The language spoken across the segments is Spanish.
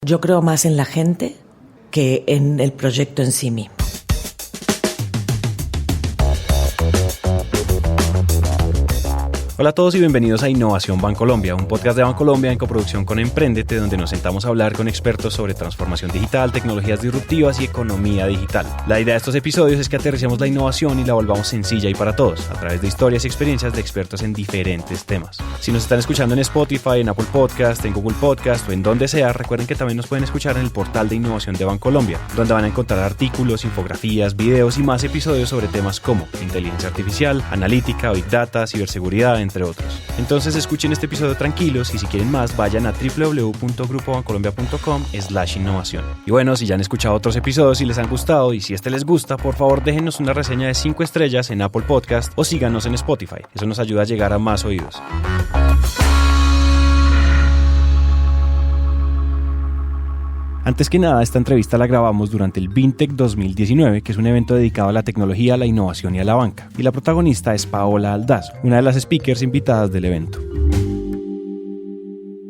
Yo creo más en la gente que en el proyecto en sí mismo. Hola a todos y bienvenidos a Innovación Bancolombia, un podcast de Bancolombia en coproducción con Emprendete, donde nos sentamos a hablar con expertos sobre transformación digital, tecnologías disruptivas y economía digital. La idea de estos episodios es que aterricemos la innovación y la volvamos sencilla y para todos, a través de historias y experiencias de expertos en diferentes temas. Si nos están escuchando en Spotify, en Apple Podcast, en Google Podcast o en donde sea, recuerden que también nos pueden escuchar en el portal de innovación de Bancolombia, donde van a encontrar artículos, infografías, videos y más episodios sobre temas como inteligencia artificial, analítica, big data, ciberseguridad, entre otros. Entonces escuchen este episodio tranquilos y si quieren más vayan a www.grupobancolombia.com/innovación. Y bueno, si ya han escuchado otros episodios y les han gustado y si este les gusta, por favor déjenos una reseña de 5 estrellas en Apple Podcast o síganos en Spotify. Eso nos ayuda a llegar a más oídos. Antes que nada, esta entrevista la grabamos durante el BINTEC 2019, que es un evento dedicado a la tecnología, a la innovación y a la banca. Y la protagonista es Paola Aldaz, una de las speakers invitadas del evento.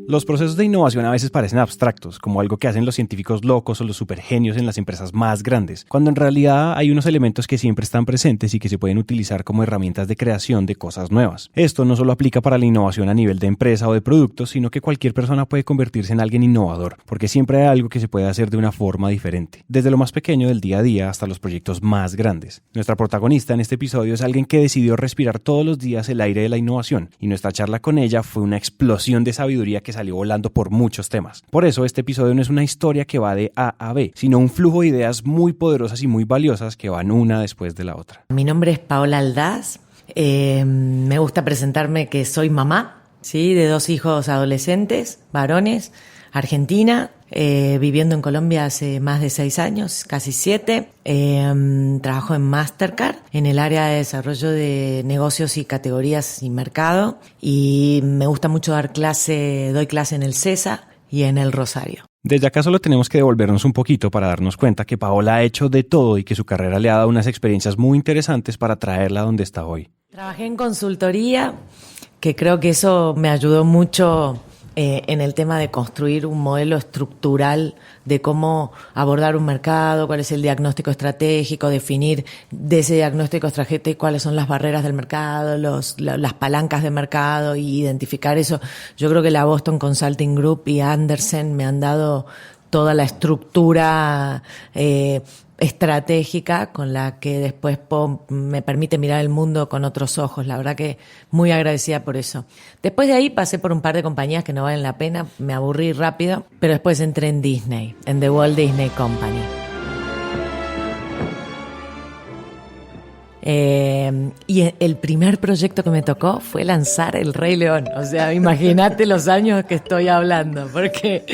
Los procesos de innovación a veces parecen abstractos, como algo que hacen los científicos locos o los supergenios en las empresas más grandes, cuando en realidad hay unos elementos que siempre están presentes y que se pueden utilizar como herramientas de creación de cosas nuevas. Esto no solo aplica para la innovación a nivel de empresa o de productos, sino que cualquier persona puede convertirse en alguien innovador, porque siempre hay algo que se puede hacer de una forma diferente, desde lo más pequeño del día a día hasta los proyectos más grandes. Nuestra protagonista en este episodio es alguien que decidió respirar todos los días el aire de la innovación, y nuestra charla con ella fue una explosión de sabiduría que salió volando por muchos temas. Por eso este episodio no es una historia que va de A a B, sino un flujo de ideas muy poderosas y muy valiosas que van una después de la otra. Mi nombre es Paola Aldaz. Me gusta presentarme que soy mamá, ¿sí? De 2 hijos adolescentes, varones, argentina, viviendo en Colombia hace más de 6 años, casi 7. Trabajo en Mastercard, en el área de desarrollo de negocios y categorías y mercado. Y me gusta mucho doy clase en el CESA y en el Rosario. Desde acá solo tenemos que devolvernos un poquito para darnos cuenta que Paola ha hecho de todo y que su carrera le ha dado unas experiencias muy interesantes para traerla a donde está hoy. Trabajé en consultoría, que creo que eso me ayudó mucho en el tema de construir un modelo estructural de cómo abordar un mercado, cuál es el diagnóstico estratégico, definir de ese diagnóstico estratégico cuáles son las barreras del mercado, las palancas de mercado y identificar eso. Yo creo que la Boston Consulting Group y Andersen me han dado toda la estructura estratégica con la que después me permite mirar el mundo con otros ojos. La verdad que muy agradecida por eso. Después de ahí pasé por un par de compañías que no valen la pena, me aburrí rápido, pero después entré en Disney, en The Walt Disney Company. Y el primer proyecto que me tocó fue lanzar El Rey León. O sea, imagínate los años que estoy hablando, porque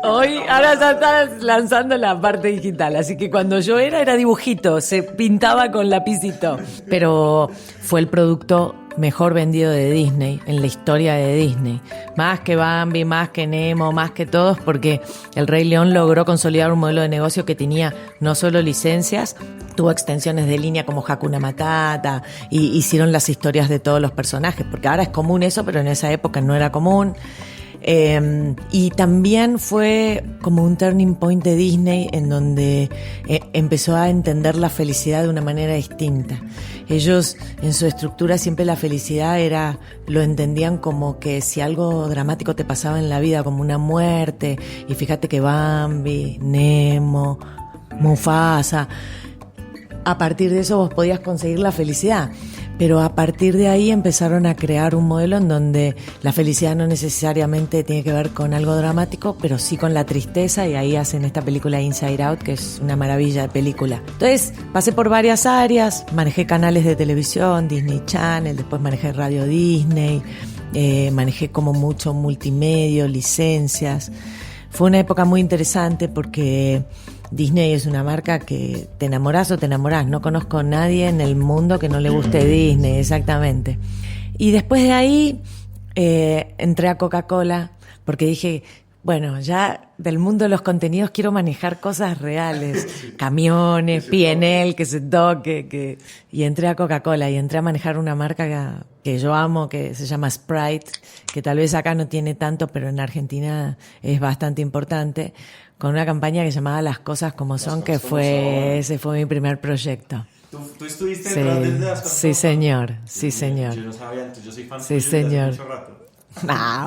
ahora ya estás lanzando la parte digital. Así que cuando yo era dibujito, se pintaba con lapicito. Pero fue el producto mejor vendido de Disney, en la historia de Disney. Más que Bambi, más que Nemo, más que todos, porque El Rey León logró consolidar un modelo de negocio que tenía no solo licencias, tuvo extensiones de línea como Hakuna Matata, y hicieron las historias de todos los personajes, porque ahora es común eso, pero en esa época no era común. Y también fue como un turning point de Disney en donde empezó a entender la felicidad de una manera distinta. Ellos en su estructura siempre la felicidad lo entendían como que si algo dramático te pasaba en la vida, como una muerte, y fíjate que Bambi, Nemo, Mufasa, a partir de eso vos podías conseguir la felicidad. Pero a partir de ahí empezaron a crear un modelo en donde la felicidad no necesariamente tiene que ver con algo dramático, pero sí con la tristeza, y ahí hacen esta película Inside Out, que es una maravilla de película. Entonces pasé por varias áreas, manejé canales de televisión, Disney Channel, después manejé Radio Disney, manejé como mucho multimedia, licencias. Fue una época muy interesante porque Disney es una marca que te enamorás o te enamorás. No conozco a nadie en el mundo que no le guste Disney, exactamente. Y después de ahí entré a Coca-Cola porque dije, Bueno, ya del mundo de los contenidos quiero manejar cosas reales, camiones, P&L, que se toque, y entré a Coca-Cola y entré a manejar una marca que yo amo, que se llama Sprite, que tal vez acá no tiene tanto, pero en Argentina es bastante importante, con una campaña que se llamaba Las cosas como son, ese fue mi primer proyecto. ¿Tú estuviste detrás de las cosas? Sí, señor, sí, señor. Yo no sabía antes, yo soy fan Sí, tuyo desde señor. hace mucho rato.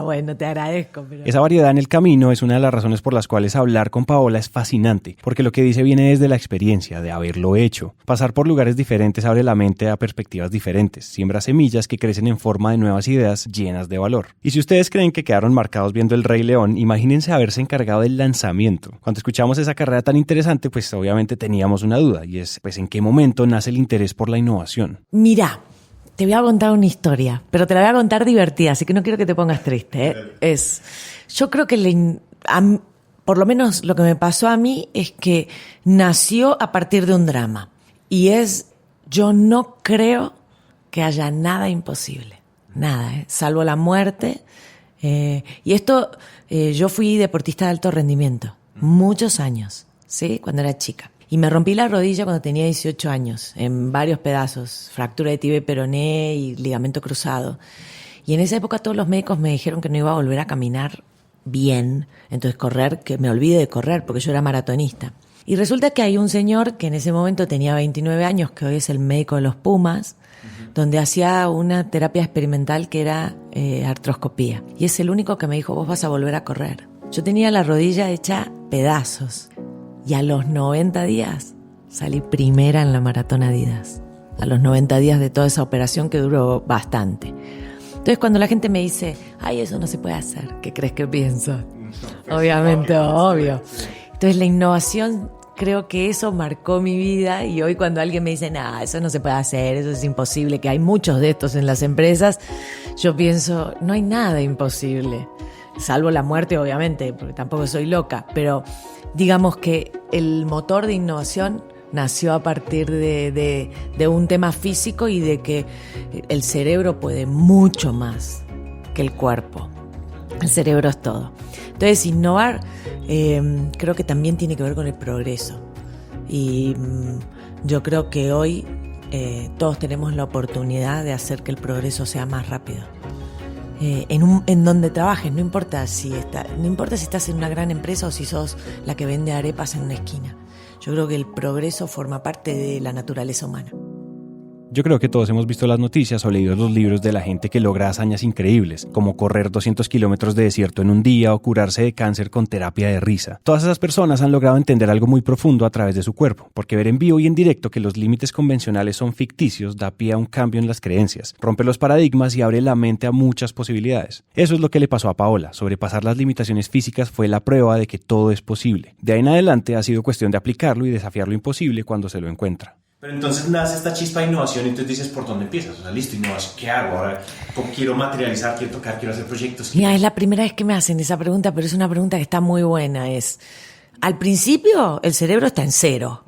Bueno, te agradezco. Pero... Esa variedad en el camino es una de las razones por las cuales hablar con Paola es fascinante, porque lo que dice viene desde la experiencia, de haberlo hecho. Pasar por lugares diferentes abre la mente a perspectivas diferentes, siembra semillas que crecen en forma de nuevas ideas llenas de valor. Y si ustedes creen que quedaron marcados viendo El Rey León, imagínense haberse encargado del lanzamiento. Cuando escuchamos esa carrera tan interesante, pues obviamente teníamos una duda, y es, pues, ¿en qué momento nace el interés por la innovación? Mira, te voy a contar una historia, pero te la voy a contar divertida, así que no quiero que te pongas triste, ¿eh? Yo creo que por lo menos lo que me pasó a mí es que nació a partir de un drama. Y yo no creo que haya nada imposible, nada, salvo la muerte. Y esto, yo fui deportista de alto rendimiento, muchos años, ¿sí? Cuando era chica. Y me rompí la rodilla cuando tenía 18 años, en varios pedazos, fractura de tibia y peroné y ligamento cruzado. Y en esa época todos los médicos me dijeron que no iba a volver a caminar bien, entonces que me olvide de correr, porque yo era maratonista. Y resulta que hay un señor que en ese momento tenía 29 años, que hoy es el médico de los Pumas, donde hacía una terapia experimental que era artroscopía. Y es el único que me dijo, vos vas a volver a correr. Yo tenía la rodilla hecha pedazos. Y a los 90 días salí primera en la maratón Adidas. A los 90 días de toda esa operación que duró bastante. Entonces cuando la gente me dice, ay, eso no se puede hacer, ¿qué crees que pienso? Obviamente, obvio. Entonces la innovación, creo que eso marcó mi vida, y hoy cuando alguien me dice, nah, eso no se puede hacer, eso es imposible, que hay muchos de estos en las empresas, yo pienso, no hay nada imposible. Salvo la muerte, obviamente, porque tampoco soy loca, pero digamos que el motor de innovación nació a partir de un tema físico y de que el cerebro puede mucho más que el cuerpo. El cerebro es todo. Entonces, innovar creo que también tiene que ver con el progreso. Y yo creo que hoy todos tenemos la oportunidad de hacer que el progreso sea más rápido. En donde trabajes, no importa si estás en una gran empresa o si sos la que vende arepas en una esquina. Yo creo que el progreso forma parte de la naturaleza humana. Yo creo que todos hemos visto las noticias o leído los libros de la gente que logra hazañas increíbles, como correr 200 kilómetros de desierto en un día o curarse de cáncer con terapia de risa. Todas esas personas han logrado entender algo muy profundo a través de su cuerpo, porque ver en vivo y en directo que los límites convencionales son ficticios da pie a un cambio en las creencias, rompe los paradigmas y abre la mente a muchas posibilidades. Eso es lo que le pasó a Paola. Sobrepasar las limitaciones físicas fue la prueba de que todo es posible. De ahí en adelante ha sido cuestión de aplicarlo y desafiar lo imposible cuando se lo encuentra. Pero entonces nace esta chispa de innovación y entonces dices, ¿por dónde empiezas? O sea, listo, innovación, ¿qué hago? Ahora, ¿cómo quiero materializar, quiero tocar, quiero hacer proyectos? Mira, es la primera vez que me hacen esa pregunta, pero es una pregunta que está muy buena. Al principio, el cerebro está en cero.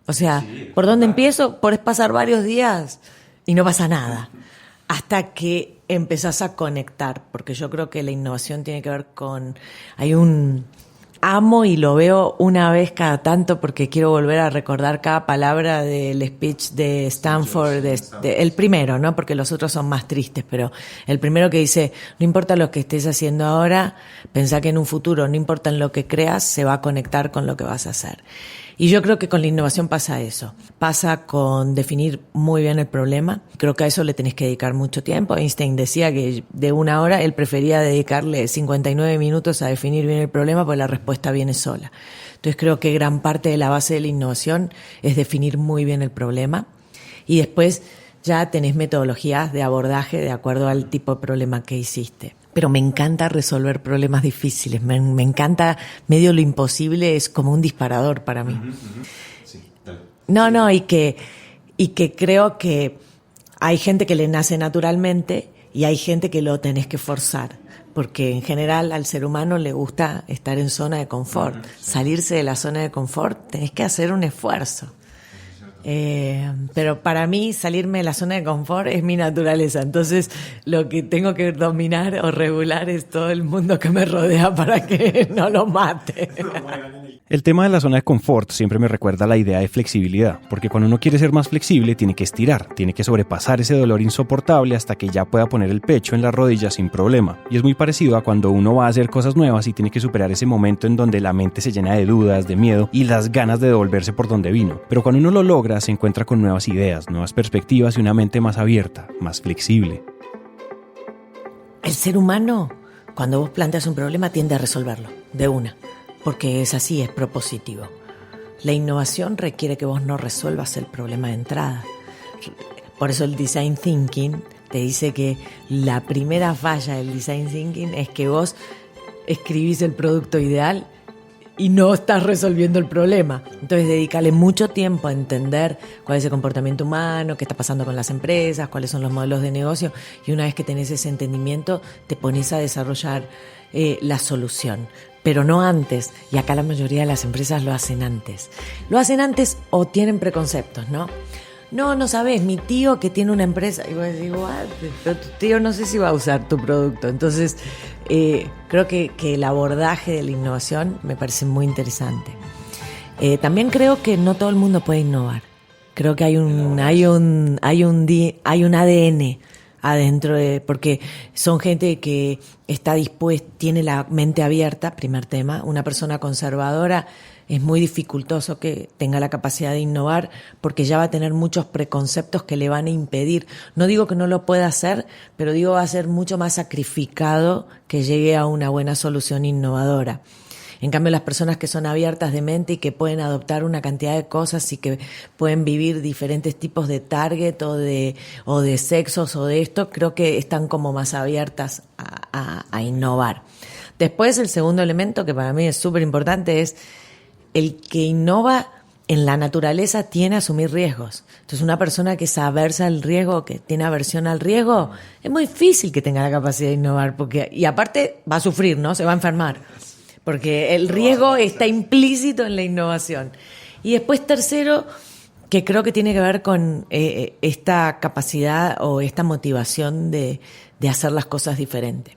O sea, sí, ¿por dónde empiezo? Podés pasar varios días y no pasa nada. Hasta que empezás a conectar, porque yo creo que la innovación tiene que ver con... Amo y lo veo una vez cada tanto porque quiero volver a recordar cada palabra del speech de Stanford, el primero, ¿no? Porque los otros son más tristes, pero el primero que dice, no importa lo que estés haciendo ahora, pensá que en un futuro, no importa en lo que creas, se va a conectar con lo que vas a hacer. Y yo creo que con la innovación pasa eso. Pasa con definir muy bien el problema. Creo que a eso le tenés que dedicar mucho tiempo. Einstein decía que de 1 hora él prefería dedicarle 59 minutos a definir bien el problema porque la respuesta viene sola. Entonces creo que gran parte de la base de la innovación es definir muy bien el problema. Y después ya tenés metodologías de abordaje de acuerdo al tipo de problema que hiciste. Pero me encanta resolver problemas difíciles, me encanta, medio lo imposible es como un disparador para mí. Sí, dale. No, y que creo que hay gente que le nace naturalmente y hay gente que lo tenés que forzar, porque en general al ser humano le gusta estar en zona de confort. Salirse de la zona de confort tenés que hacer un esfuerzo. Pero para mí salirme de la zona de confort es mi naturaleza. Entonces lo que tengo que dominar o regular es todo el mundo que me rodea para que no lo mate. El tema de la zona de confort siempre me recuerda a la idea de flexibilidad, porque cuando uno quiere ser más flexible tiene que estirar, tiene que sobrepasar ese dolor insoportable hasta que ya pueda poner el pecho en las rodillas sin problema. Y es muy parecido a cuando uno va a hacer cosas nuevas y tiene que superar ese momento en donde la mente se llena de dudas, de miedo y las ganas de devolverse por donde vino. Pero cuando uno lo logra se encuentra con nuevas ideas, nuevas perspectivas y una mente más abierta, más flexible. El ser humano, cuando vos planteas un problema, tiende a resolverlo de una. Porque es así, es propositivo. La innovación requiere que vos no resuelvas el problema de entrada. Por eso el design thinking te dice que la primera falla del design thinking es que vos escribís el producto ideal y no estás resolviendo el problema. Entonces dedícale mucho tiempo a entender cuál es el comportamiento humano, qué está pasando con las empresas, cuáles son los modelos de negocio, y una vez que tenés ese entendimiento te pones a desarrollar la solución. Pero no antes, y acá la mayoría de las empresas lo hacen antes. Lo hacen antes o tienen preconceptos, ¿no? No sabes, mi tío que tiene una empresa, y vos decís, pero tu tío no sé si va a usar tu producto. Entonces, creo que el abordaje de la innovación me parece muy interesante. También creo que no todo el mundo puede innovar. Creo que hay un ADN adentro, porque son gente que está dispuesta, tiene la mente abierta, primer tema. Una persona conservadora es muy dificultoso que tenga la capacidad de innovar porque ya va a tener muchos preconceptos que le van a impedir. No digo que no lo pueda hacer, pero digo va a ser mucho más sacrificado que llegue a una buena solución innovadora. En cambio, las personas que son abiertas de mente y que pueden adoptar una cantidad de cosas y que pueden vivir diferentes tipos de target o de sexos o de esto, creo que están como más abiertas a innovar. Después, el segundo elemento que para mí es súper importante es el que innova en la naturaleza tiene a asumir riesgos. Entonces, una persona que es aversa al riesgo, que tiene aversión al riesgo, es muy difícil que tenga la capacidad de innovar, y aparte va a sufrir, ¿no? Se va a enfermar. Porque el riesgo está implícito en la innovación. Y después, tercero, que creo que tiene que ver con esta capacidad o esta motivación de hacer las cosas diferentes.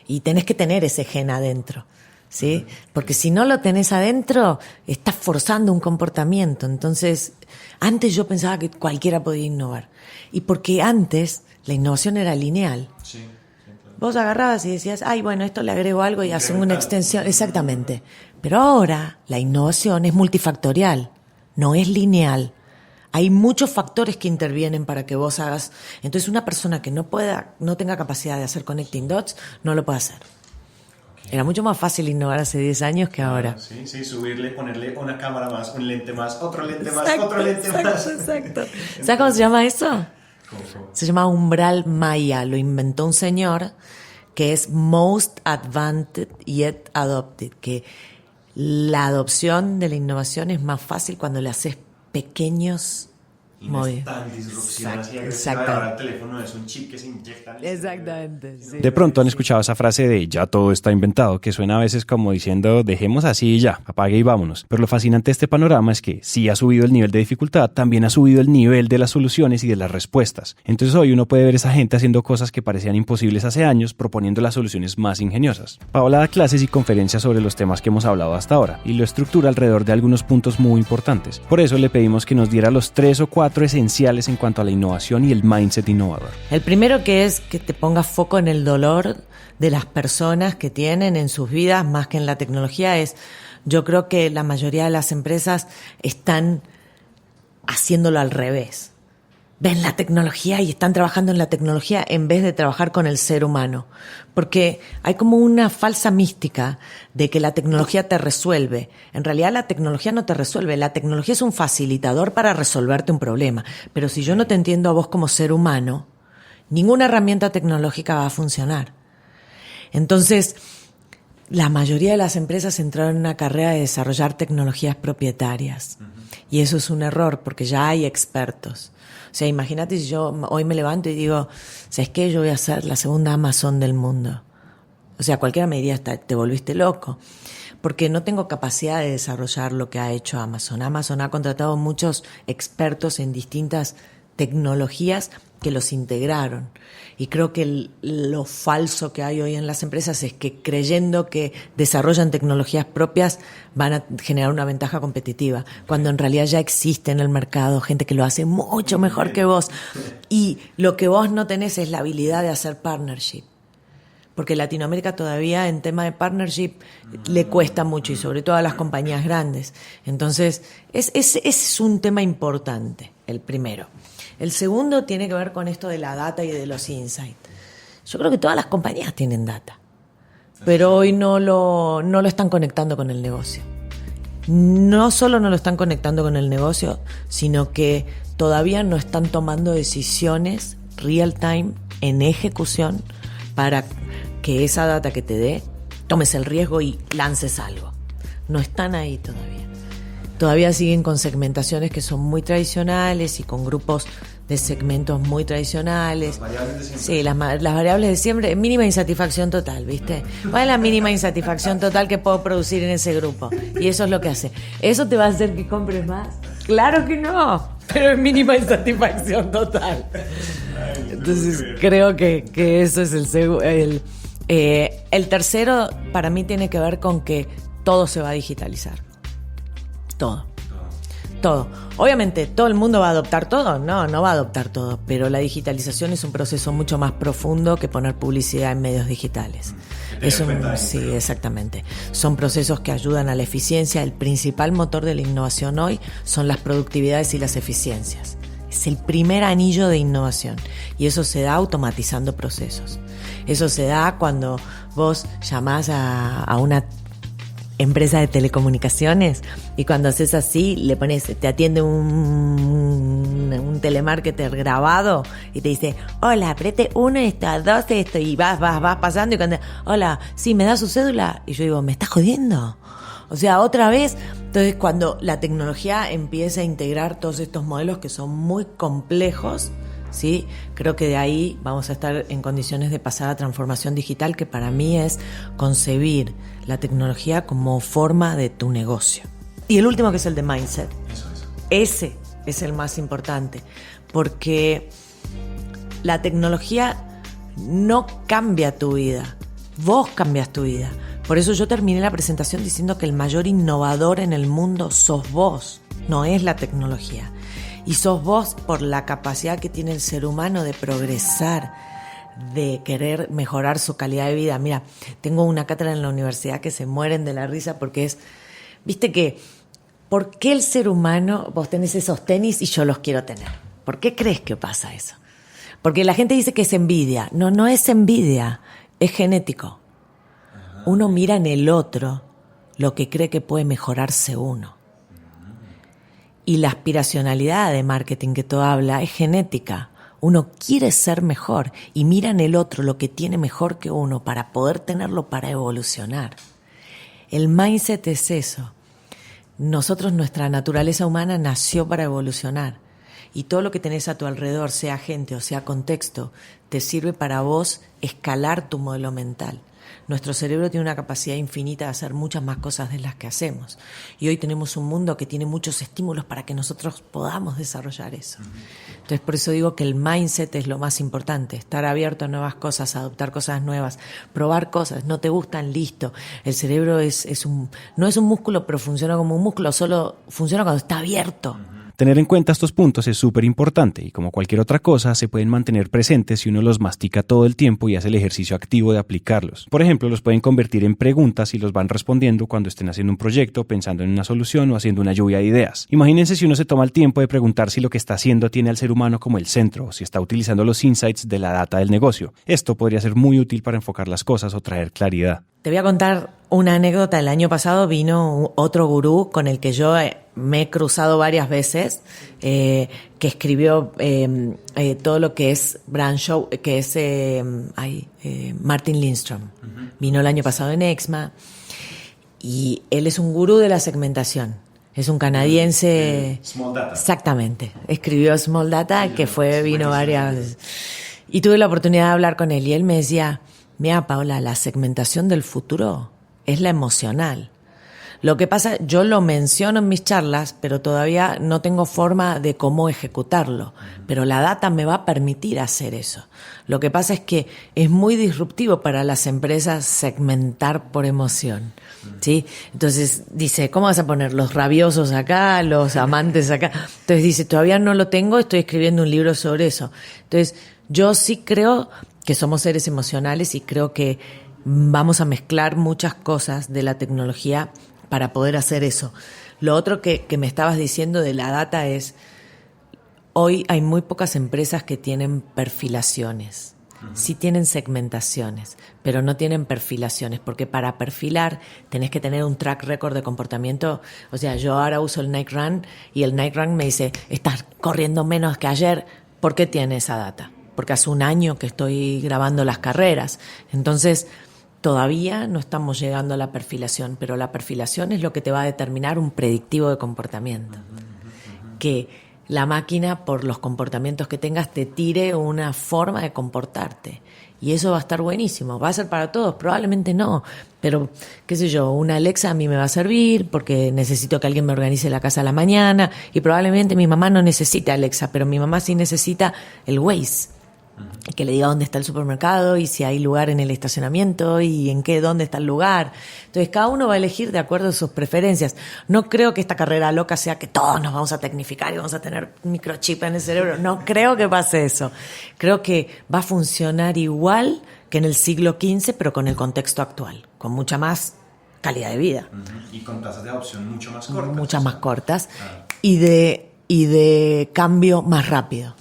Y tenés que tener ese gen adentro, ¿sí? Porque si no lo tenés adentro, estás forzando un comportamiento. Entonces, antes yo pensaba que cualquiera podía innovar. Y porque antes la innovación era lineal. Sí. Vos agarrabas y decías, bueno, esto le agrego algo y hacemos una extensión. Exactamente. Pero ahora la innovación es multifactorial, no es lineal. Hay muchos factores que intervienen para que vos hagas. Entonces, una persona que no tenga capacidad de hacer connecting dots, no lo puede hacer. Okay. Era mucho más fácil innovar hace 10 años que ahora. Sí, subirle, ponerle una cámara más, un lente más, otro lente más, exacto, otro lente más. Exacto. ¿Sabes cómo se llama eso? Se llama umbral Maya, lo inventó un señor que es Most Advanced Yet Adopted, que la adopción de la innovación es más fácil cuando le haces pequeños y no es tan disrupción así agresiva. Ahora el teléfono es un chip que se inyecta. Exactamente. Sí. De pronto han escuchado esa frase de ya todo está inventado, que suena a veces como diciendo dejemos así y ya, apague y vámonos. Pero lo fascinante de este panorama es que si ha subido el nivel de dificultad, también ha subido el nivel de las soluciones y de las respuestas. Entonces hoy uno puede ver esa gente haciendo cosas que parecían imposibles hace años, proponiendo las soluciones más ingeniosas. Paola da clases y conferencias sobre los temas que hemos hablado hasta ahora y lo estructura alrededor de algunos puntos muy importantes. Por eso le pedimos que nos diera los 3 o 4 esenciales en cuanto a la innovación y el mindset innovador. El primero que es que te pongas foco en el dolor de las personas que tienen en sus vidas más que en la tecnología. Yo creo que la mayoría de las empresas están haciéndolo al revés. Ven la tecnología y están trabajando en la tecnología en vez de trabajar con el ser humano. Porque hay como una falsa mística de que la tecnología te resuelve. En realidad la tecnología no te resuelve. La tecnología es un facilitador para resolverte un problema. Pero si yo no te entiendo a vos como ser humano, ninguna herramienta tecnológica va a funcionar. Entonces, la mayoría de las empresas entraron en una carrera de desarrollar tecnologías propietarias. Y eso es un error porque ya hay expertos. O sea, imagínate si yo hoy me levanto y digo, ¿sabes qué? Yo voy a ser la segunda Amazon del mundo. O sea, cualquiera me diría, te volviste loco. porque no tengo capacidad de desarrollar lo que ha hecho Amazon. Amazon ha contratado muchos expertos en distintas tecnologías que los integraron. Y creo que lo falso que hay hoy en las empresas es que creyendo que desarrollan tecnologías propias van a generar una ventaja competitiva, cuando en realidad ya existe en el mercado gente que lo hace mucho mejor que vos. Y lo que vos no tenés es la habilidad de hacer partnership. Porque Latinoamérica todavía en tema de partnership le cuesta mucho, y sobre todo a las compañías grandes. Entonces, ese es un tema importante, el primero. El segundo tiene que ver con esto de la data y de los insights. Yo creo que todas las compañías tienen data, pero hoy no lo están conectando con el negocio. No solo no lo están conectando con el negocio, sino que todavía no están tomando decisiones real time en ejecución para que esa data que te dé, tomes el riesgo y lances algo. No están ahí todavía. Todavía siguen con segmentaciones que son muy tradicionales y con grupos de segmentos muy tradicionales. Las variables de siempre. Sí, las variables de siempre. Mínima insatisfacción total, ¿viste? ¿Cuál es la mínima insatisfacción total que puedo producir en ese grupo? Y eso es lo que hace. ¿Eso te va a hacer que compres más? Claro que no, pero es mínima insatisfacción total. Entonces creo que eso es el tercero. Para mí tiene que ver con que todo se va a digitalizar. Todo. Obviamente, ¿todo el mundo va a adoptar todo? No va a adoptar todo, pero la digitalización es un proceso mucho más profundo que poner publicidad en medios digitales. Sí, exactamente. Son procesos que ayudan a la eficiencia. El principal motor de la innovación hoy son las productividades y las eficiencias. Es el primer anillo de innovación, y eso se da automatizando procesos. Eso se da cuando vos llamás a una empresa de telecomunicaciones y cuando haces así, le pones, te atiende un telemarketer grabado y te dice, hola, apriete 1 esto, 2 esto, y vas pasando, y cuando, hola, sí, ¿me da su cédula? Y yo digo, ¿me estás jodiendo? O sea, otra vez. Entonces, cuando la tecnología empieza a integrar todos estos modelos que son muy complejos, ¿sí? Creo que de ahí vamos a estar en condiciones de pasar a transformación digital, que para mí es concebir la tecnología como forma de tu negocio. Y el último, que es el de mindset. Ese es el más importante, porque la tecnología no cambia tu vida, vos cambias tu vida. Por eso yo terminé la presentación diciendo que el mayor innovador en el mundo sos vos, no es la tecnología. Y sos vos por la capacidad que tiene el ser humano de progresar, de querer mejorar su calidad de vida. Mira, tengo una cátedra en la universidad que se mueren de la risa porque es, viste que, ¿por qué el ser humano, vos tenés esos tenis y yo los quiero tener? ¿Por qué crees que pasa eso? Porque la gente dice que es envidia. No es envidia, es genético. Uno mira en el otro lo que cree que puede mejorarse uno. Y la aspiracionalidad de marketing que tú hablas es genética. Uno quiere ser mejor y mira en el otro lo que tiene mejor que uno para poder tenerlo para evolucionar. El mindset es eso. Nosotros, nuestra naturaleza humana nació para evolucionar. Y todo lo que tenés a tu alrededor, sea gente o sea contexto, te sirve para vos escalar tu modelo mental. Nuestro cerebro tiene una capacidad infinita de hacer muchas más cosas de las que hacemos. Y hoy tenemos un mundo que tiene muchos estímulos para que nosotros podamos desarrollar eso. Entonces, por eso digo que el mindset es lo más importante. Estar abierto a nuevas cosas, adoptar cosas nuevas, probar cosas. No te gustan, listo. El cerebro no es un músculo, pero funciona como un músculo. Solo funciona cuando está abierto. Tener en cuenta estos puntos es súper importante y, como cualquier otra cosa, se pueden mantener presentes si uno los mastica todo el tiempo y hace el ejercicio activo de aplicarlos. Por ejemplo, los pueden convertir en preguntas y los van respondiendo cuando estén haciendo un proyecto, pensando en una solución o haciendo una lluvia de ideas. Imagínense si uno se toma el tiempo de preguntar si lo que está haciendo tiene al ser humano como el centro o si está utilizando los insights de la data del negocio. Esto podría ser muy útil para enfocar las cosas o traer claridad. Te voy a contar una anécdota. El año pasado vino otro gurú con el que yo me he cruzado varias veces, que escribió todo lo que es Brand Show, que es Martin Lindstrom. Uh-huh. Vino el año pasado en EXMA y él es un gurú de la segmentación. Es un canadiense. Small Data. Exactamente. Escribió Small Data, que vino varias veces. Y tuve la oportunidad de hablar con él y él me decía, mira, Paola, la segmentación del futuro es la emocional. Lo que pasa, yo lo menciono en mis charlas, pero todavía no tengo forma de cómo ejecutarlo. Pero la data me va a permitir hacer eso. Lo que pasa es que es muy disruptivo para las empresas segmentar por emoción, ¿sí? Entonces dice, ¿cómo vas a poner los rabiosos acá, los amantes acá? Entonces dice, todavía no lo tengo, estoy escribiendo un libro sobre eso. Entonces, yo sí creo que somos seres emocionales y creo que vamos a mezclar muchas cosas de la tecnología para poder hacer eso. Lo otro que me estabas diciendo de la data es, hoy hay muy pocas empresas que tienen perfilaciones. Sí tienen segmentaciones, pero no tienen perfilaciones, porque para perfilar tenés que tener un track record de comportamiento. O sea, yo ahora uso el Nike Run y el Nike Run me dice, estás corriendo menos que ayer. ¿Por qué tiene esa data? Porque hace un año que estoy grabando las carreras. Entonces, todavía no estamos llegando a la perfilación, pero la perfilación es lo que te va a determinar un predictivo de comportamiento. Que la máquina, por los comportamientos que tengas, te tire una forma de comportarte. Y eso va a estar buenísimo. ¿Va a ser para todos? Probablemente no. Pero, qué sé yo, una Alexa a mí me va a servir porque necesito que alguien me organice la casa a la mañana. Y probablemente mi mamá no necesite Alexa, pero mi mamá sí necesita el Waze. Que le diga dónde está el supermercado y si hay lugar en el estacionamiento y dónde está el lugar. Entonces cada uno va a elegir de acuerdo a sus preferencias. No creo que esta carrera loca sea que todos nos vamos a tecnificar y vamos a tener microchip en el cerebro. No creo que pase eso. Creo que va a funcionar igual que en el siglo XV, pero con el contexto actual, con mucha más calidad de vida. Y con tasas de adopción mucho más cortas. Muchas más cortas. Y de cambio más rápido.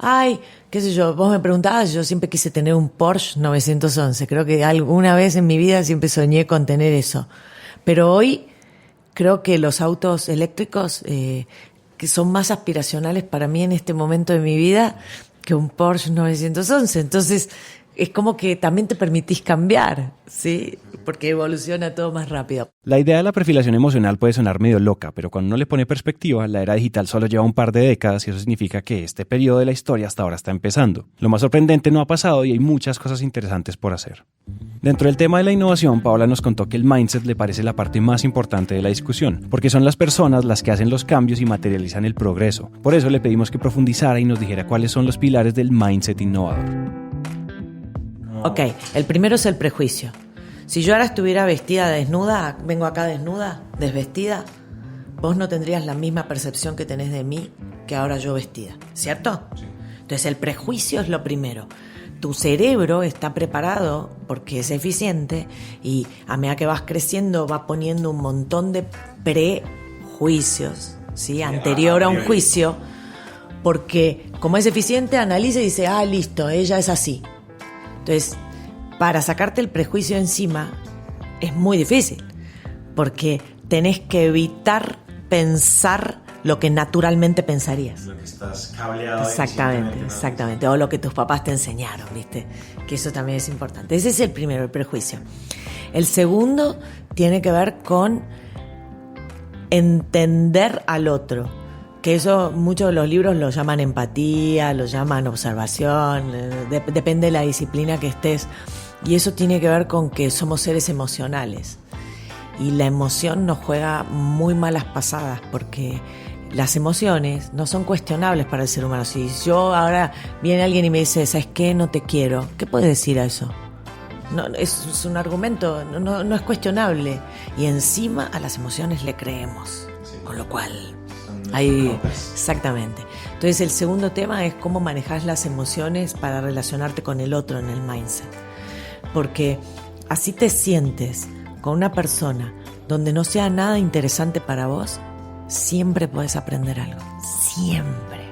Ay, qué sé yo, vos me preguntabas, yo siempre quise tener un Porsche 911. Creo que alguna vez en mi vida siempre soñé con tener eso. Pero hoy creo que los autos eléctricos que son más aspiracionales para mí en este momento de mi vida que un Porsche 911. Entonces, es como que también te permitís cambiar, ¿sí? Porque evoluciona todo más rápido. La idea de la perfilación emocional puede sonar medio loca, pero cuando uno le pone perspectiva, la era digital solo lleva un par de décadas y eso significa que este periodo de la historia hasta ahora está empezando. Lo más sorprendente no ha pasado y hay muchas cosas interesantes por hacer. Dentro del tema de la innovación, Paola nos contó que el mindset le parece la parte más importante de la discusión, porque son las personas las que hacen los cambios y materializan el progreso. Por eso le pedimos que profundizara y nos dijera cuáles son los pilares del mindset innovador. Ok, el primero es el prejuicio. Si yo ahora estuviera vestida desnuda, vengo acá desnuda, desvestida, vos no tendrías la misma percepción que tenés de mí que ahora yo vestida, ¿cierto? Sí. Entonces el prejuicio es lo primero. Tu cerebro está preparado porque es eficiente y a medida que vas creciendo va poniendo un montón de prejuicios, ¿sí? Anterior a un juicio, porque como es eficiente analiza y dice, listo, ella es así. Entonces, para sacarte el prejuicio encima es muy difícil, porque tenés que evitar pensar lo que naturalmente pensarías. Lo que estás cableado. Exactamente. O lo que tus papás te enseñaron, ¿viste? Que eso también es importante. Ese es el primero, el prejuicio. El segundo tiene que ver con entender al otro. Que eso muchos de los libros lo llaman empatía, lo llaman observación, depende de la disciplina que estés. Y eso tiene que ver con que somos seres emocionales. Y la emoción nos juega muy malas pasadas porque las emociones no son cuestionables para el ser humano. Si yo ahora viene alguien y me dice, ¿sabes qué? No te quiero. ¿Qué puedes decir a eso? No, es un argumento, no es cuestionable. Y encima a las emociones le creemos. Sí. Con lo cual... Exactamente. Entonces el segundo tema es cómo manejas las emociones para relacionarte con el otro en el mindset. Porque así te sientes con una persona donde no sea nada interesante para vos, siempre puedes aprender algo. Siempre.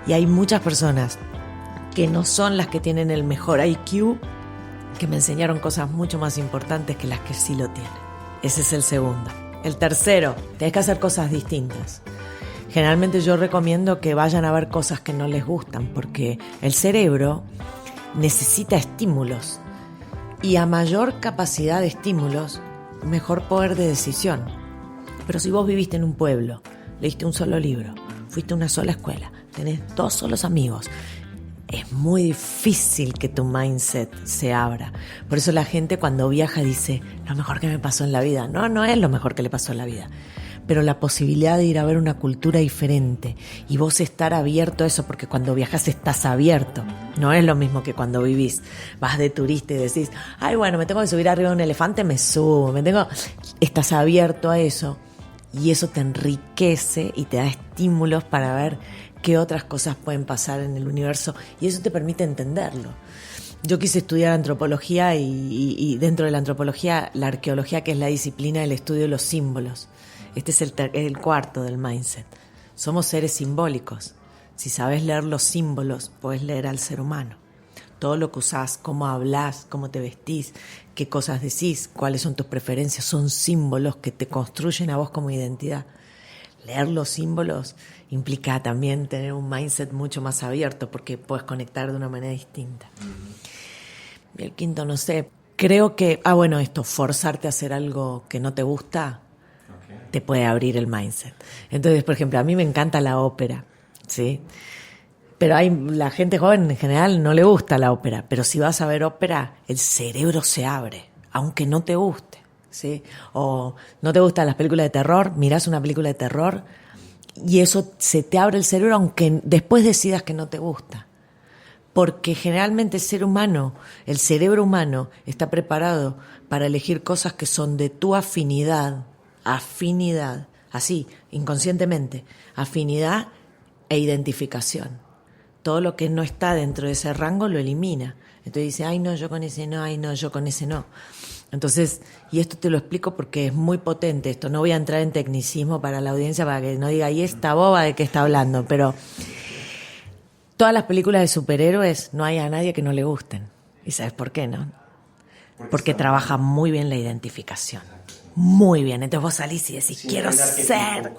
Y hay muchas personas que no son las que tienen el mejor IQ, que me enseñaron cosas mucho más importantes que las que sí lo tienen. Ese es el segundo. El tercero, tenés que hacer cosas distintas. Generalmente yo recomiendo que vayan a ver cosas que no les gustan, porque el cerebro necesita estímulos y a mayor capacidad de estímulos, mejor poder de decisión. Pero si vos viviste en un pueblo, leíste un solo libro, fuiste a una sola escuela, tenés 2 solos amigos, es muy difícil que tu mindset se abra. Por eso la gente cuando viaja dice, lo mejor que me pasó en la vida. No es lo mejor que le pasó en la vida. Pero la posibilidad de ir a ver una cultura diferente y vos estar abierto a eso, porque cuando viajas estás abierto. No es lo mismo que cuando vivís. Vas de turista y decís, ay, bueno, me tengo que subir arriba de un elefante, me subo. Estás abierto a eso y eso te enriquece y te da estímulos para ver qué otras cosas pueden pasar en el universo y eso te permite entenderlo. Yo quise estudiar antropología y dentro de la antropología, la arqueología, que es la disciplina del estudio de los símbolos. Este es el cuarto del mindset. Somos seres simbólicos. Si sabes leer los símbolos, podés leer al ser humano. Todo lo que usás, cómo hablás, cómo te vestís, qué cosas decís, cuáles son tus preferencias, son símbolos que te construyen a vos como identidad. Leer los símbolos implica también tener un mindset mucho más abierto porque puedes conectar de una manera distinta. Y el quinto, no sé, creo que, forzarte a hacer algo que no te gusta te puede abrir el mindset. Entonces, por ejemplo, a mí me encanta la ópera, ¿sí? Pero la gente joven en general no le gusta la ópera, pero si vas a ver ópera, el cerebro se abre, aunque no te guste, ¿sí? O no te gustan las películas de terror, mirás una película de terror y eso se te abre el cerebro aunque después decidas que no te gusta. Porque generalmente el cerebro humano está preparado para elegir cosas que son de tu afinidad, así, inconscientemente, afinidad e identificación. Todo lo que no está dentro de ese rango lo elimina. Entonces dice, ay no, yo con ese no, ay no, yo con ese no. Entonces, y esto te lo explico porque es muy potente esto, no voy a entrar en tecnicismo para la audiencia para que no diga, ¿y esta boba de qué está hablando? Pero todas las películas de superhéroes no hay a nadie que no le gusten. ¿Y sabes por qué, no? Porque trabaja muy bien la identificación. Muy bien, entonces vos salís y decís, quiero ser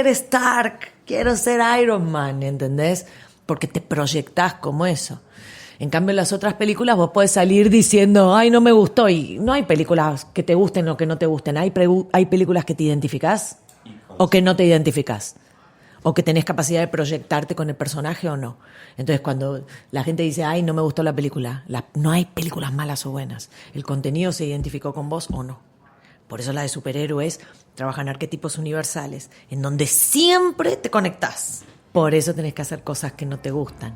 Stark, quiero ser Iron Man, ¿entendés? Porque te proyectás como eso. En cambio, en las otras películas vos podés salir diciendo, ay, no me gustó, y no hay películas que te gusten o que no te gusten, hay películas que te identificás o que no te identificás, o que tenés capacidad de proyectarte con el personaje o no. Entonces, cuando la gente dice, ay, no me gustó la película, no hay películas malas o buenas. El contenido se identificó con vos o no. Por eso la de superhéroes trabajan arquetipos universales, en donde siempre te conectás. Por eso tenés que hacer cosas que no te gustan,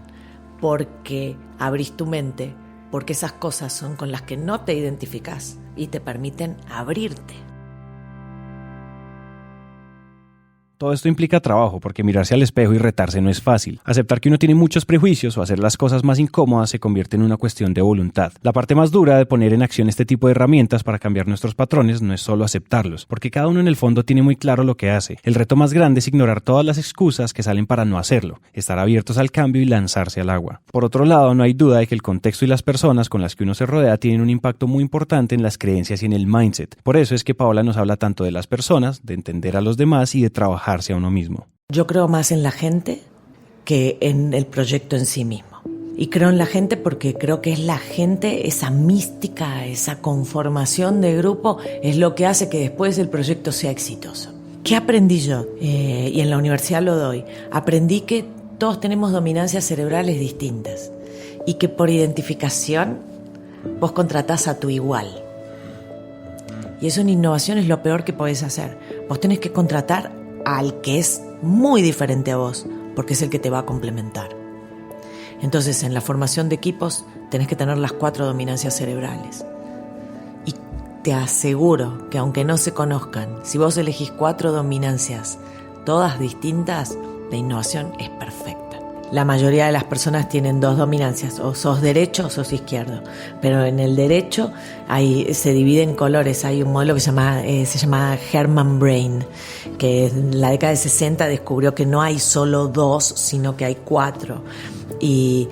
porque abrís tu mente, porque esas cosas son con las que no te identificás y te permiten abrirte. Todo esto implica trabajo, porque mirarse al espejo y retarse no es fácil. Aceptar que uno tiene muchos prejuicios o hacer las cosas más incómodas se convierte en una cuestión de voluntad. La parte más dura de poner en acción este tipo de herramientas para cambiar nuestros patrones no es solo aceptarlos, porque cada uno en el fondo tiene muy claro lo que hace. El reto más grande es ignorar todas las excusas que salen para no hacerlo, estar abiertos al cambio y lanzarse al agua. Por otro lado, no hay duda de que el contexto y las personas con las que uno se rodea tienen un impacto muy importante en las creencias y en el mindset. Por eso es que Paola nos habla tanto de las personas, de entender a los demás y de trabajarse a uno mismo. Yo creo más en la gente que en el proyecto en sí mismo. Y creo en la gente porque creo que es la gente, esa mística, esa conformación de grupo, es lo que hace que después el proyecto sea exitoso. ¿Qué aprendí yo? Y en la universidad lo doy. Aprendí que todos tenemos dominancias cerebrales distintas y que por identificación vos contratás a tu igual. Y eso en innovación es lo peor que podés hacer. Vos tenés que contratar al que es muy diferente a vos, porque es el que te va a complementar. Entonces, en la formación de equipos tenés que tener las 4 dominancias cerebrales. Y te aseguro que aunque no se conozcan, si vos elegís 4 dominancias, todas distintas, la innovación es perfecta. La mayoría de las personas tienen 2 dominancias, o sos derecho o sos izquierdo. Pero en el derecho se divide en colores. Hay un modelo que se llama Hermann Brain, que en la década de 60 descubrió que no hay solo 2, sino que hay 4. Y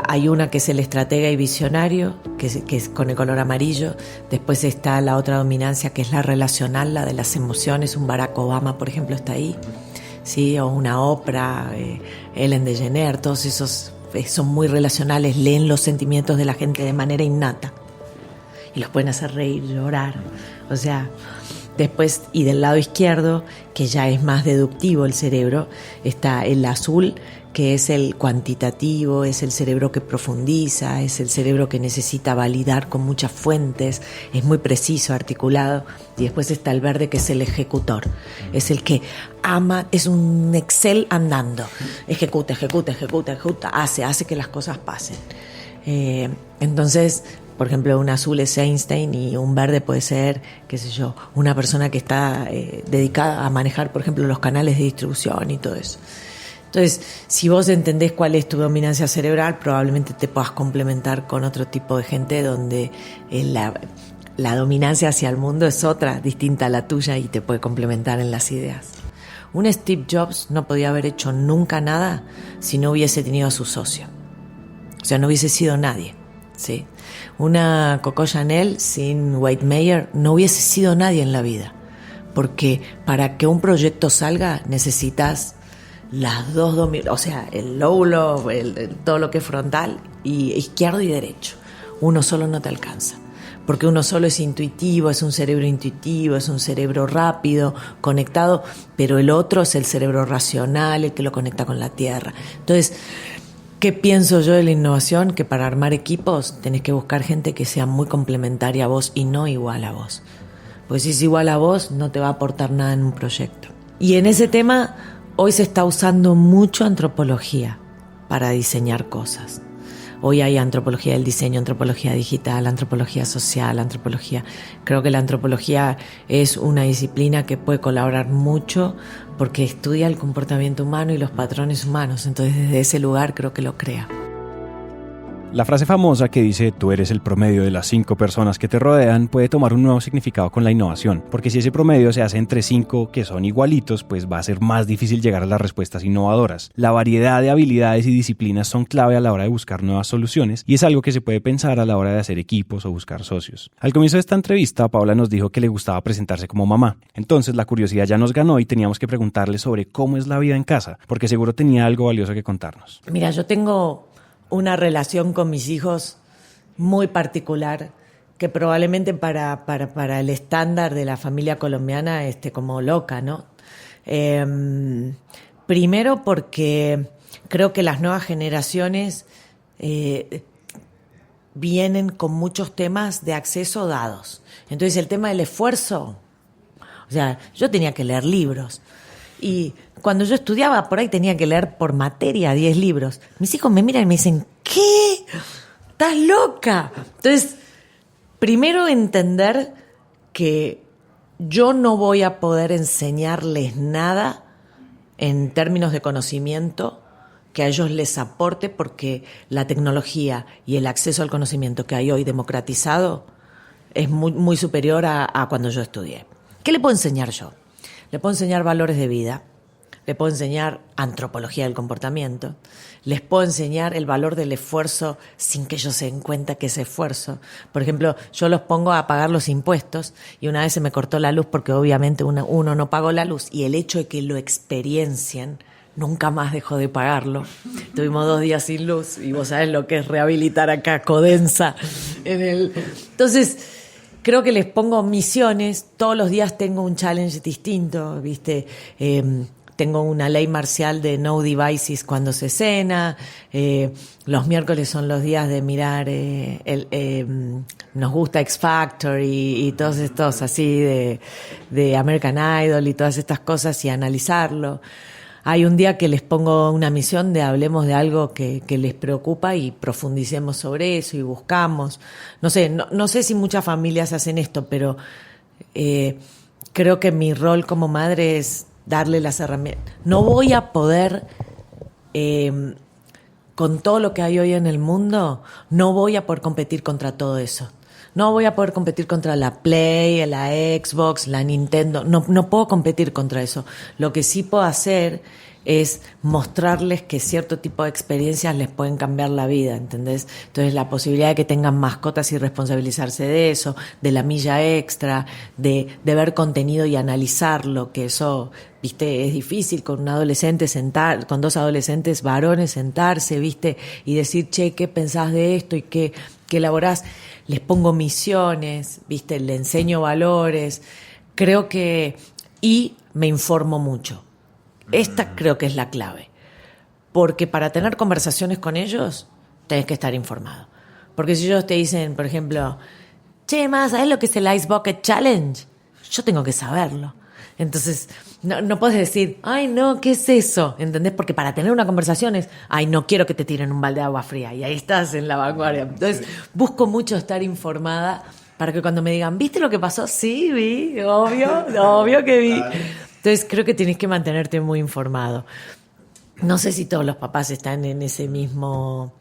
hay una que es el estratega y visionario, que es con el color amarillo. Después está la otra dominancia, que es la relacional, la de las emociones. Un Barack Obama, por ejemplo, está ahí. Sí, o una Oprah, Ellen DeGeneres, todos esos son muy relacionales, leen los sentimientos de la gente de manera innata y los pueden hacer reír, llorar. O sea, después, y del lado izquierdo, que ya es más deductivo el cerebro, está el azul, que es el cuantitativo, es el cerebro que profundiza, es el cerebro que necesita validar con muchas fuentes, es muy preciso, articulado. Y después está el verde, que es el ejecutor, es el que ama, es un Excel andando, ejecuta, hace que las cosas pasen. Entonces, por ejemplo, un azul es Einstein y un verde puede ser, qué sé yo, una persona que está dedicada a manejar, por ejemplo, los canales de distribución y todo eso. Entonces, si vos entendés cuál es tu dominancia cerebral, probablemente te puedas complementar con otro tipo de gente donde la dominancia hacia el mundo es otra, distinta a la tuya, y te puede complementar en las ideas. Un Steve Jobs no podía haber hecho nunca nada si no hubiese tenido a su socio. O sea, no hubiese sido nadie, ¿sí? Una Coco Chanel sin Wade Mayer no hubiese sido nadie en la vida. Porque para que un proyecto salga necesitas las dos o sea, el lóbulo, todo lo que es frontal, y izquierdo y derecho. Uno solo no te alcanza. Porque uno solo es intuitivo, es un cerebro intuitivo, es un cerebro rápido, conectado, pero el otro es el cerebro racional, el que lo conecta con la tierra. Entonces, ¿qué pienso yo de la innovación? Que para armar equipos tenés que buscar gente que sea muy complementaria a vos y no igual a vos. Porque si es igual a vos, no te va a aportar nada en un proyecto. Y en ese tema, hoy se está usando mucho antropología para diseñar cosas. Hoy hay antropología del diseño, antropología digital, antropología social, antropología. Creo que la antropología es una disciplina que puede colaborar mucho porque estudia el comportamiento humano y los patrones humanos. Entonces, desde ese lugar creo que lo crea. La frase famosa que dice tú eres el promedio de las 5 personas que te rodean puede tomar un nuevo significado con la innovación, porque si ese promedio se hace entre 5 que son igualitos, pues va a ser más difícil llegar a las respuestas innovadoras. La variedad de habilidades y disciplinas son clave a la hora de buscar nuevas soluciones y es algo que se puede pensar a la hora de hacer equipos o buscar socios. Al comienzo de esta entrevista, Paula nos dijo que le gustaba presentarse como mamá. Entonces la curiosidad ya nos ganó y teníamos que preguntarle sobre cómo es la vida en casa, porque seguro tenía algo valioso que contarnos. Mira, yo tengo una relación con mis hijos muy particular, que probablemente para el estándar de la familia colombiana como loca, ¿no? Primero porque creo que las nuevas generaciones vienen con muchos temas de acceso dados. Entonces el tema del esfuerzo, o sea, yo tenía que leer libros. Y cuando yo estudiaba, por ahí tenía que leer por materia 10 libros. Mis hijos me miran y me dicen, ¿qué? ¿Estás loca? Entonces, primero entender que yo no voy a poder enseñarles nada en términos de conocimiento que a ellos les aporte, porque la tecnología y el acceso al conocimiento que hay hoy democratizado es muy, muy superior a cuando yo estudié. ¿Qué le puedo enseñar yo? Le puedo enseñar valores de vida, le puedo enseñar antropología del comportamiento, les puedo enseñar el valor del esfuerzo sin que ellos se den cuenta que es esfuerzo. Por ejemplo, yo los pongo a pagar los impuestos y una vez se me cortó la luz porque obviamente uno no pagó la luz, y el hecho de que lo experiencien nunca más dejó de pagarlo. Tuvimos 2 días sin luz y vos sabés lo que es rehabilitar acá Codensa. Entonces, creo que les pongo misiones, todos los días tengo un challenge distinto, ¿viste? Tengo una ley marcial de no devices cuando se cena, los miércoles son los días de mirar, nos gusta X Factor y todos estos así de American Idol y todas estas cosas, y analizarlo. Hay un día que les pongo una misión de hablemos de algo que les preocupa y profundicemos sobre eso y buscamos. No sé si muchas familias hacen esto, pero creo que mi rol como madre es darle las herramientas. No voy a poder, con todo lo que hay hoy en el mundo, no voy a poder competir contra todo eso. No voy a poder competir contra la Play, la Xbox, la Nintendo. No puedo competir contra eso. Lo que sí puedo hacer es mostrarles que cierto tipo de experiencias les pueden cambiar la vida, ¿entendés? Entonces, la posibilidad de que tengan mascotas y responsabilizarse de eso, de la milla extra, de ver contenido y analizarlo, que eso, viste, es difícil con un adolescente con 2 adolescentes varones sentarse, viste, y decir, che, ¿qué pensás de esto? Y qué elaborás. Les pongo misiones, viste, le enseño valores, creo que, y me informo mucho. Esta creo que es la clave. Porque para tener conversaciones con ellos, tenés que estar informado. Porque si ellos te dicen, por ejemplo, che, ma, ¿sabés lo que es el Ice Bucket Challenge? Yo tengo que saberlo. Entonces, no puedes decir, ay, no, ¿qué es eso? ¿Entendés? Porque para tener una conversación es, ay, no quiero que te tiren un balde de agua fría. Y ahí estás en la vanguardia. Entonces, busco mucho estar informada para que cuando me digan, ¿viste lo que pasó? Sí, vi, obvio que vi. Entonces, creo que tienes que mantenerte muy informado. No sé si todos los papás están en ese mismo...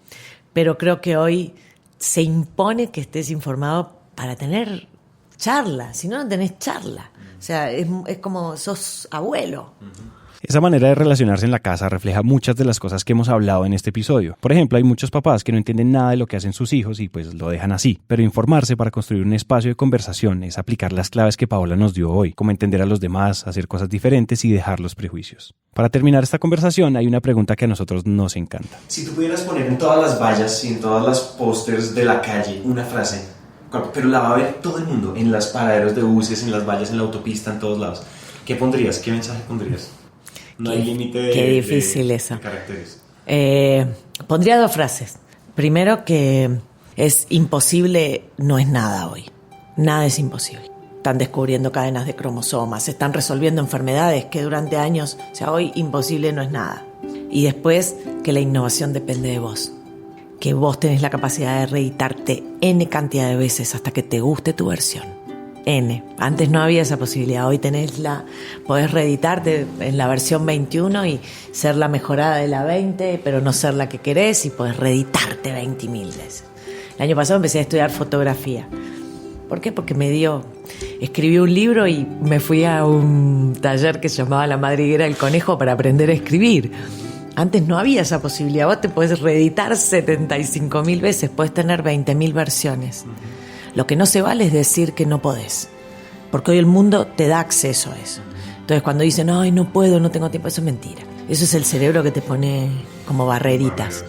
Pero creo que hoy se impone que estés informado para tener charla. Si no tenés charla. O sea, es como sos abuelo. Esa manera de relacionarse en la casa refleja muchas de las cosas que hemos hablado en este episodio. Por ejemplo, hay muchos papás que no entienden nada de lo que hacen sus hijos y pues lo dejan así. Pero informarse para construir un espacio de conversación es aplicar las claves que Paola nos dio hoy, como entender a los demás, hacer cosas diferentes y dejar los prejuicios. Para terminar esta conversación hay una pregunta que a nosotros nos encanta. Si tú pudieras poner en todas las vallas y en todas las pósters de la calle una frase, pero la va a ver todo el mundo, en las paraderos de buses, en las vallas, en la autopista, en todos lados, ¿qué pondrías? ¿Qué mensaje pondrías? No hay límite de caracteres. Pondría 2 frases. Primero, que es imposible, no es nada hoy. Nada es imposible. Están descubriendo cadenas de cromosomas, se están resolviendo enfermedades que durante años, o sea, hoy imposible no es nada. Y después, que la innovación depende de vos. Que vos tenés la capacidad de reeditarte N cantidad de veces hasta que te guste tu versión. N. Antes no había esa posibilidad, hoy podés reeditarte en la versión 21 y ser la mejorada de la 20, pero no ser la que querés y podés reeditarte 20.000 veces. El año pasado empecé a estudiar fotografía. ¿Por qué? Porque escribí un libro y me fui a un taller que se llamaba La Madriguera del Conejo para aprender a escribir. Antes no había esa posibilidad, vos te podés reeditar 75.000 veces, podés tener 20.000 versiones. Lo que no se vale es decir que no podés, porque hoy el mundo te da acceso a eso. Entonces cuando dicen, ay, no puedo, no tengo tiempo, eso es mentira. Eso es el cerebro que te pone como barreritas.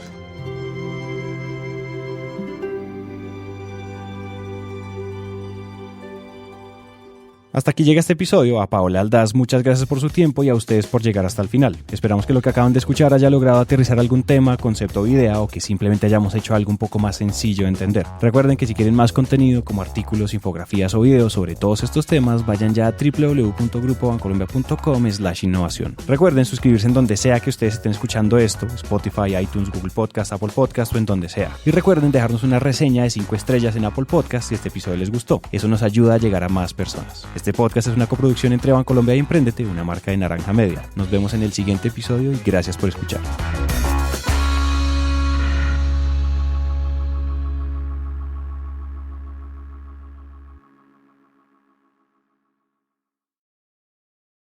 Hasta aquí llega este episodio. A Paola Aldaz, muchas gracias por su tiempo y a ustedes por llegar hasta el final. Esperamos que lo que acaban de escuchar haya logrado aterrizar algún tema, concepto o idea, o que simplemente hayamos hecho algo un poco más sencillo de entender. Recuerden que si quieren más contenido como artículos, infografías o videos sobre todos estos temas, vayan ya a www.grupobancolombia.com/innovación. Recuerden suscribirse en donde sea que ustedes estén escuchando esto, Spotify, iTunes, Google Podcast, Apple Podcast o en donde sea. Y recuerden dejarnos una reseña de 5 estrellas en Apple Podcast si este episodio les gustó. Eso nos ayuda a llegar a más personas. Este podcast es una coproducción entre Bancolombia y Emprendete, una marca de Naranja Media. Nos vemos en el siguiente episodio y gracias por escuchar.